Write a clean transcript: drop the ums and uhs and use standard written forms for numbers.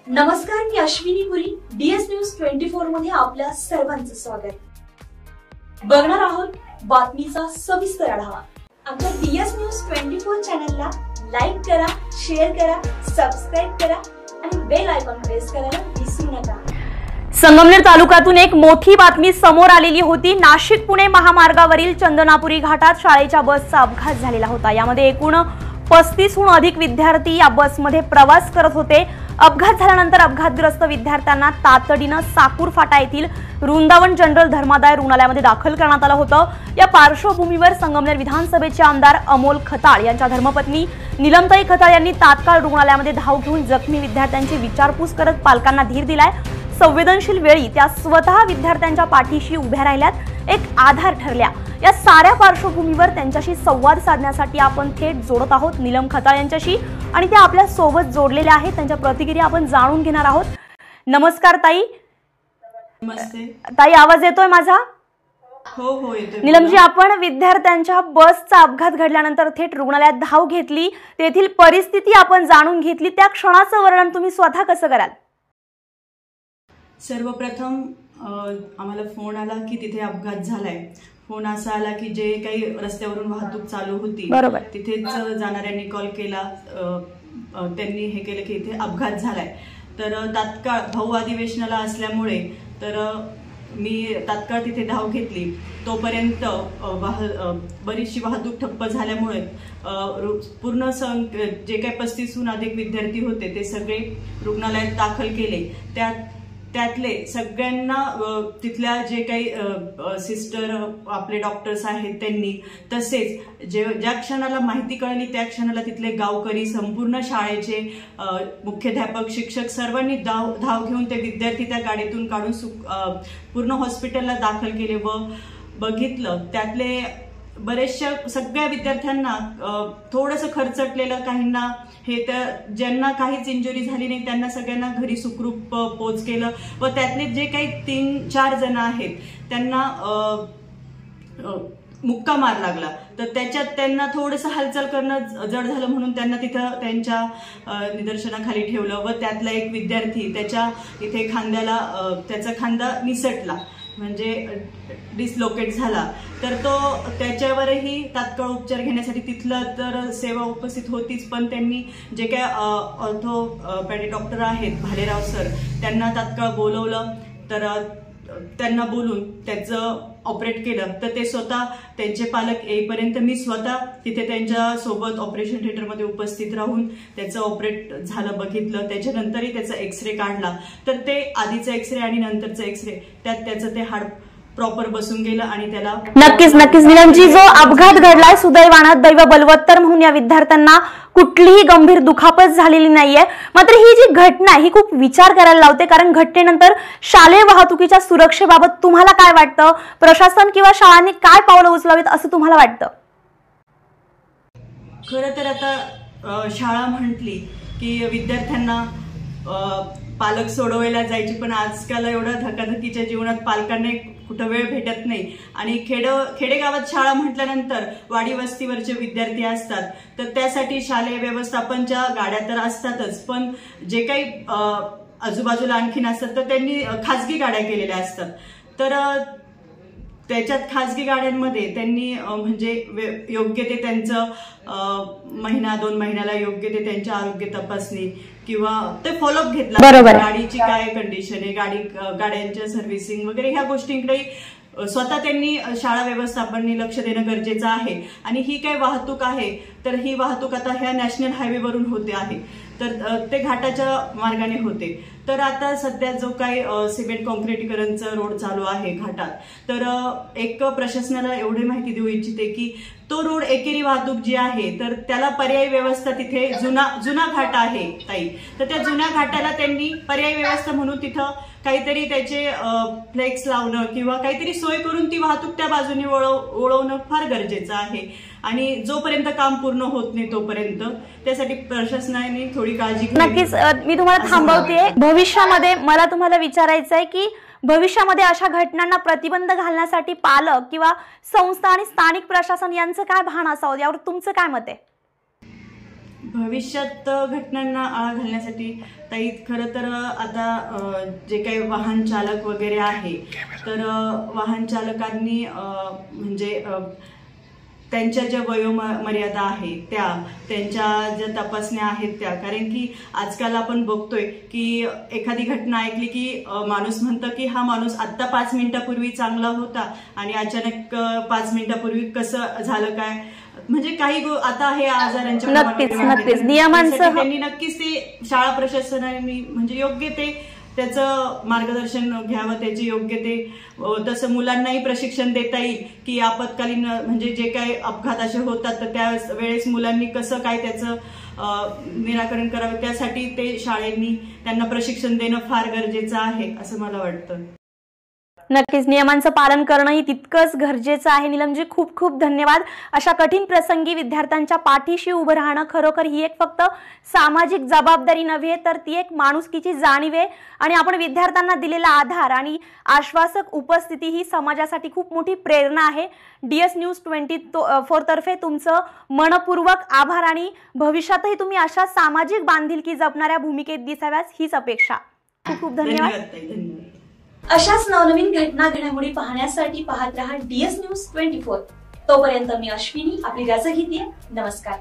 नमस्कार, मी अश्विनी पुरी. DS news 24 मध्ये आपल्या सर्वांचं स्वागत. बघणार आहोत बातमीचा सविस्तर आढावा. आमच्या DS न्यूज 24 चॅनलला लाईक करा, शेअर करा, सबस्क्राइब करा आणि बेल आयकॉन प्रेस करायला विसरू नका. संगमनेर तालुक्यातून एक मोठी बातमी समोर आलेली होती. नाशिक पुणे महामार्गावरील चंदनापुरी घाटात शाळेच्या बसचा अपघात झालेला होता. यामध्ये एकूण 35हून अधिक विद्यार्थी या बसमध्ये प्रवास करत होते. अपघात झाल्यानंतर अपघातग्रस्त विद्यार्थ्यांना तातडीने साकूर फाटा येथील वृंदावन जनरल धर्मादाय रुग्णालयामध्ये दाखल करण्यात आलं होतं. या पार्श्वभूमीवर संगमनेर विधानसभेचे आमदार अमोल खताळ यांच्या धर्मपत्नी नीलमताई खताळ यांनी तात्काळ रुग्णालयामध्ये धाव घेऊन जखमी विद्यार्थ्यांची विचारपूस करत पालकांना धीर दिलाय. संवेदनशील वेळी त्या स्वतः विद्यार्थ्यांच्या पाठीशी उभ्या राहिल्यात, एक आधार ठरल्या. या साऱ्या पार्श्वभूमीवर त्यांच्याशी संवाद साधण्यासाठी आपण थेट जोडत आहोत नीलम खताळ यांच्याशी आणि त्या आपल्या सोबत जोडलेल्या आहेत. त्यांच्या प्रतिक्रिया आपण जाणून घेणार आहोत. नमस्कार ताई. नमस्ते ताई, आवाज येतोय माझा? हो येतोय. नीलमजी, आपण विद्यार्थ्यांच्या बसचा अपघात घडल्यानंतर थेट रुग्णालयात धाव घेतली, तेथील परिस्थिती आपण जाणून घेतली. त्या क्षणाचं वर्णन तुम्ही स्वतः कसं कराल? सर्वप्रथम आम्हाला फोन आला की तिथे अपघात झालाय. फोन असा आला की जे काही रस्त्यावरून वाहतूक चालू होती तिथेच जाणाऱ्यांनी कॉल केला. त्यांनी हे केलं की इथे अपघात झालाय. तर तात्काळ भाऊ अधिवेशनाला असल्यामुळे तर मी तात्काळ तिथे धाव घेतली. तोपर्यंत बरीचशी वाहतूक ठप्प झाल्यामुळे पूर्ण जे काही 35हून अधिक विद्यार्थी होते ते सगळे रुग्णालयात दाखल केले. त्यातले सगळ्यांना तिथल्या जे काही सिस्टर आपले डॉक्टर्स आहेत त्यांनी, तसेच ज्या क्षणाला माहिती कळली त्या क्षणाला तिथले गावकरी, संपूर्ण शाळेचे मुख्याध्यापक, शिक्षक सर्वांनी धाव घेऊन ते विद्यार्थी त्या गाडीतून काढून पूर्ण हॉस्पिटलला दाखल केले व बघितलं त्यातले बरेचशा सगळ्या विद्यार्थ्यांना थोडंसं खरचटलेलं, काहींना हे तर ज्यांना काहीच इंजुरी झाली नाही त्यांना सगळ्यांना घरी सुखरूप पोच केलं व त्यातले जे काही 3-4 जण आहेत त्यांना मुक्का मार लागला. तर त्याच्यात त्यांना थोडंसं हालचाल करणं जड झालं म्हणून त्यांना तिथं त्यांच्या निदर्शनाखाली ठेवलं व त्यातला एक विद्यार्थी त्याच्या इथे खांद्याला त्याचा खांदा निसटला, म्हणजे डिसलोकेट झाला. तर तो त्याच्यावरही तात्काळ उपचार घेण्यासाठी तिथलं तर सेवा उपस्थित होतीच, पण त्यांनी जे काय ऑर्थोपॅडिक डॉक्टर आहेत भालेराव सर त्यांना तात्काळ बोलवलं. तर त्यांना बोलून त्याचं ऑपरेट केलं. तर ते स्वतः त्यांचे पालक येईपर्यंत मी स्वतः तिथे त्यांच्या सोबत ऑपरेशन थिएटरमध्ये उपस्थित राहून त्याचं ऑपरेट झालं बघितलं. त्याच्यानंतरही त्याचा एक्सरे काढला. तर ते आधीचा एक्सरे आणि नंतरचा एक्सरे त्याचं ते हाड प्रॉपर बसून गेलं आणि त्याला नक्कीच नीलमजी, जो अपघात घडलाय सुदैवानं दैव बलवत्तर म्हणून या विद्यार्थ्यांना कुठलीही गंभीर दुखापत झालेली नाहीये. मात्र ही जी घटना ही खूप विचार करायला लावते, कारण घटनेनंतर शालेय वाहतुकीच्या सुरक्षेबाबत तुम्हाला काय वाटतं? प्रशासन किंवा शाळांनी काय पावलं उचलावीत असं तुम्हाला वाटतं? खरं तर आता शाळा म्हटली की विद्यार्थ्यांना पालक सोडवायला जायची, पण आजकाल एवढ्या धकाधकीच्या जीवनात पालकांना कुठं वेळ भेटत नाही. आणि खेडेगावात शाळा म्हटल्यानंतर वाडी वस्तीवरचे विद्यार्थी असतात, तर त्यासाठी शालेय व्यवस्थापनच्या गाड्या तर असतातच, पण जे काही आजूबाजूला आणखीन असतात तर त्यांनी खासगी गाड्या केलेल्या असतात. तर त्याच्यात खासगी गाड्यांमध्ये त्यांनी म्हणजे योग्य ते त्यांचं 1-2 महिन्याला योग्य ते त्यांच्या आरोग्य तपासणी किंवा ते फॉलोअप घेतला. गाडीची काय कंडिशन आहे, गाड्यांच्या सर्व्हिसिंग वगैरे ह्या गोष्टींकडे स्वतः त्यांनी शाळा व्यवस्थापनाने लक्ष देणं गरजेचं आहे. आणि ही काय वाहतूक आहे तर ही वाहतूक आता ह्या नॅशनल हायवेवरून होते आहे, तर ते घाटाच्या मार्गाने होते. तर आता सध्या जो काही सिमेंट कॉन्क्रिटीकरणचा रोड चालू आहे घाटात, तर एक प्रशासनाला एवढी माहिती देऊ इच्छिते की तो रोड एकेरी वाहतूक जी आहे तर त्याला पर्यायी व्यवस्था तिथे जुना घाट आहे ताई, तर त्या जुन्या घाटाला त्यांनी पर्यायी व्यवस्था म्हणून तिथं काहीतरी त्याचे फ्लेक्स लावणं किंवा काहीतरी सोय करून ती वाहतूक त्या बाजूने वळवणं फार गरजेचं आहे. आणि जोपर्यंत काम पूर्ण होत नाही तोपर्यंत त्यासाठी प्रशासनाने थोडी काळजी घ्यावी. नक्कीच मी तुम्हाला थांबवते. भविष्यामध्ये मला तुम्हाला विचारायचं आहे की भविष्यामध्ये अशा घटनांना प्रतिबंध घालण्यासाठी पालक किंवा संस्था आणि स्थानिक प्रशासन यांचं काय भान असावं, यावर तुमचं काय मत आहे? भविष्यात घटनांना आळा घालण्यासाठी ताई खरं तर आता जे काही वाहन चालक वगैरे आहे तर वाहन चालकांनी म्हणजे त्यांच्या ज्या वयोमर्यादा आहेत त्यांच्या ज्या तपासण्या आहेत त्या, कारण की आजकाल आपण बघतोय की एखादी घटना ऐकली की माणूस म्हणतं की हा माणूस आत्ता 5 मिनिटापूर्वी चांगला होता आणि अचानक 5 मिनिटापूर्वी कसं झालं काय, म्हणजे काही आता हे आजारांच्या नक्कीच नियमांचं त्यांनी नक्कीच ते शाळा प्रशासनाने म्हणजे योग्य ते त्याचं मार्गदर्शन घ्यावं, त्याचे योग्य ते तसं मुलांनाही प्रशिक्षण देता येईल की आपत्कालीन म्हणजे जे काही अपघात असे होतात तर त्या वेळेस मुलांनी कसं काय त्याचं निराकरण करावं, त्यासाठी ते शाळेंनी त्यांना प्रशिक्षण देणं फार गरजेचं आहे असं मला वाटतं. नक्कीच नियमांचं पालन करणंही तितकंच गरजेचं आहे. नीलमजी खूप खूप धन्यवाद. अशा कठीण प्रसंगी विद्यार्थ्यांच्या पाठीशी उभं राहणं खरोखर ही एक फक्त सामाजिक जबाबदारी नव्हे तर ती एक माणुसकीची जाणीव आहे आणि आपण विद्यार्थ्यांना दिलेला आधार आणि आश्वासक उपस्थिती ही समाजासाठी खूप मोठी प्रेरणा आहे. DS न्यूज 24 तर्फे तुमचं मनपूर्वक आभार आणि भविष्यातही तुम्ही अशा सामाजिक बांधिलकी जपणाऱ्या भूमिकेत दिसाव्यात हीच अपेक्षा. खूप खूप धन्यवाद. अशाच नवनवीन घटना घडामोडी पाहण्यासाठी पाहत रहा DS न्यूज 24. तोपर्यंत मी अश्विनी आपली रजा घेते. नमस्कार.